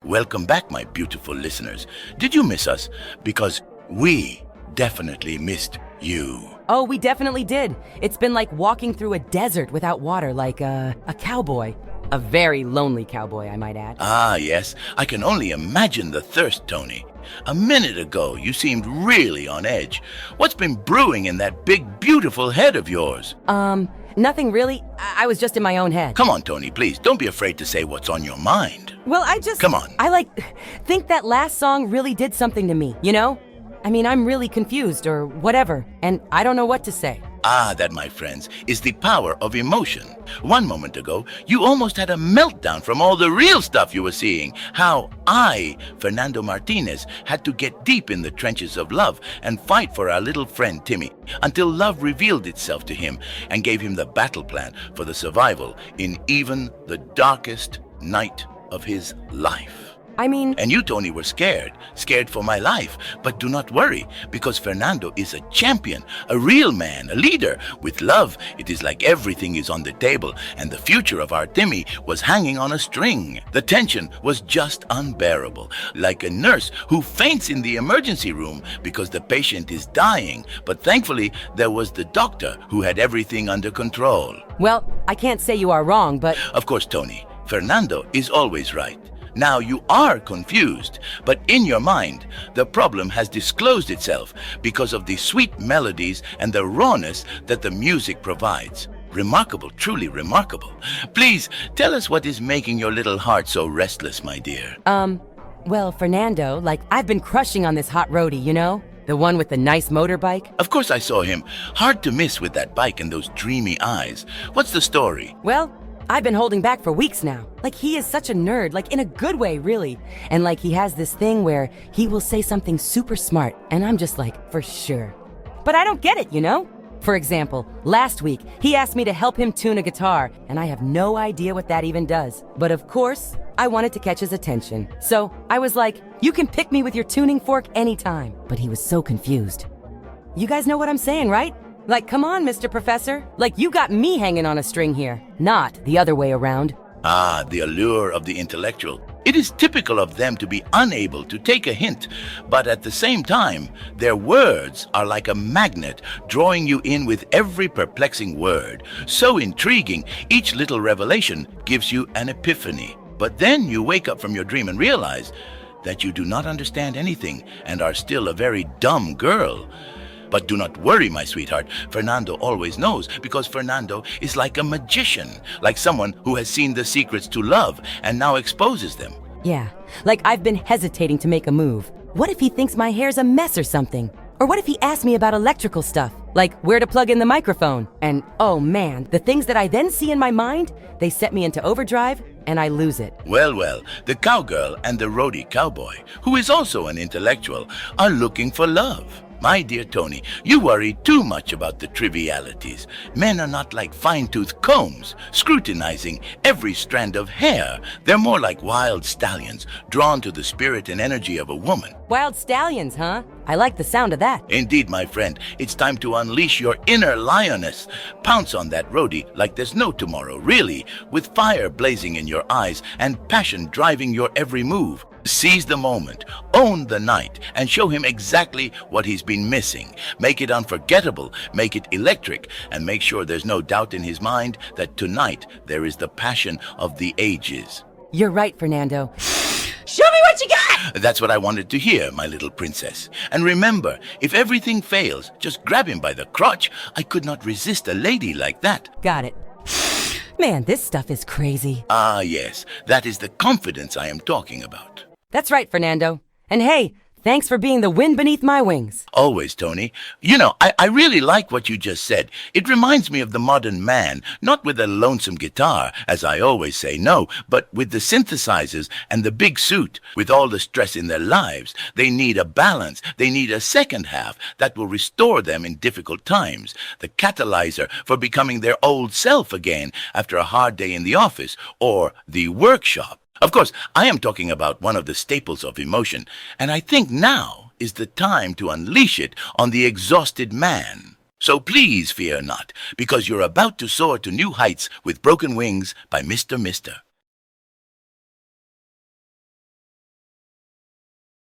Welcome back, my beautiful listeners. Did you miss us? Because we definitely missed you. Oh, we definitely did. It's been like walking through a desert without water, like a cowboy. A very lonely cowboy, I might add. Ah, yes. I can only imagine the thirst, Toni. A minute ago, you seemed really on edge. What's been brewing in that big, beautiful head of yours? Nothing really. I was just in my own head. Come on, Toni, please. Don't be afraid to say what's on your mind. Well, Come on. I think that last song really did something to me, you know? I mean, I'm really confused or whatever, and I don't know what to say. Ah, that, my friends, is the power of emotion. 1 moment ago, you almost had a meltdown from all the real stuff you were seeing. How I, Fernando Martinez, had to get deep in the trenches of love and fight for our little friend Timmy, until love revealed itself to him and gave him the battle plan for the survival in even the darkest night of his life. I mean... And you, Toni, were scared for my life. But do not worry, because Fernando is a champion, a real man, a leader. With love, it is like everything is on the table, and the future of our Timmy was hanging on a string. The tension was just unbearable, like a nurse who faints in the emergency room because the patient is dying. But thankfully, there was the doctor who had everything under control. Well, I can't say you are wrong, but... Of course, Toni, Fernando is always right. Now you are confused, but in your mind, the problem has disclosed itself because of the sweet melodies and the rawness that the music provides. Remarkable, truly remarkable. Please, tell us what is making your little heart so restless, my dear. Well, Fernando, I've been crushing on this hot roadie, you know? The one with the nice motorbike? Of course I saw him. Hard to miss with that bike and those dreamy eyes. What's the story? Well, I've been holding back for weeks now. He is such a nerd, in a good way, really. And he has this thing where he will say something super smart, and I'm just for sure. But I don't get it, you know? For example, last week, he asked me to help him tune a guitar, and I have no idea what that even does. But of course, I wanted to catch his attention. So I was like, you can pick me with your tuning fork anytime. But he was so confused. You guys know what I'm saying, right? Come on, Mr. Professor. You got me hanging on a string here, not the other way around. Ah, the allure of the intellectual. It is typical of them to be unable to take a hint, but at the same time, their words are like a magnet, drawing you in with every perplexing word. So intriguing, each little revelation gives you an epiphany. But then you wake up from your dream and realize that you do not understand anything and are still a very dumb girl. But do not worry, my sweetheart. Fernando always knows, because Fernando is like a magician, like someone who has seen the secrets to love and now exposes them. Yeah, I've been hesitating to make a move. What if he thinks my hair's a mess or something? Or what if he asks me about electrical stuff, like where to plug in the microphone? And oh man, the things that I then see in my mind, they set me into overdrive and I lose it. Well, the cowgirl and the roadie cowboy, who is also an intellectual, are looking for love. My dear Toni, you worry too much about the trivialities. Men are not like fine-tooth combs, scrutinizing every strand of hair. They're more like wild stallions, drawn to the spirit and energy of a woman. Wild stallions, huh? I like the sound of that. Indeed, my friend, it's time to unleash your inner lioness. Pounce on that roadie like there's no tomorrow, really, with fire blazing in your eyes and passion driving your every move. Seize the moment, own the night, and show him exactly what he's been missing. Make it unforgettable, make it electric, and make sure there's no doubt in his mind that tonight there is the passion of the ages. You're right, Fernando. Show me what you got! That's what I wanted to hear, my little princess. And remember, if everything fails, just grab him by the crotch. I could not resist a lady like that. Got it. Man, this stuff is crazy. Ah, yes, that is the confidence I am talking about. That's right, Fernando. And hey, thanks for being the wind beneath my wings. Always, Toni. You know, I really like what you just said. It reminds me of the modern man, not with a lonesome guitar, as I always say, no, but with the synthesizers and the big suit. With all the stress in their lives, they need a balance. They need a second half that will restore them in difficult times. The catalyzer for becoming their old self again after a hard day in the office or the workshop. Of course, I am talking about one of the staples of emotion, and I think now is the time to unleash it on the exhausted man. So please fear not, because you're about to soar to new heights with Broken Wings by Mr. Mister.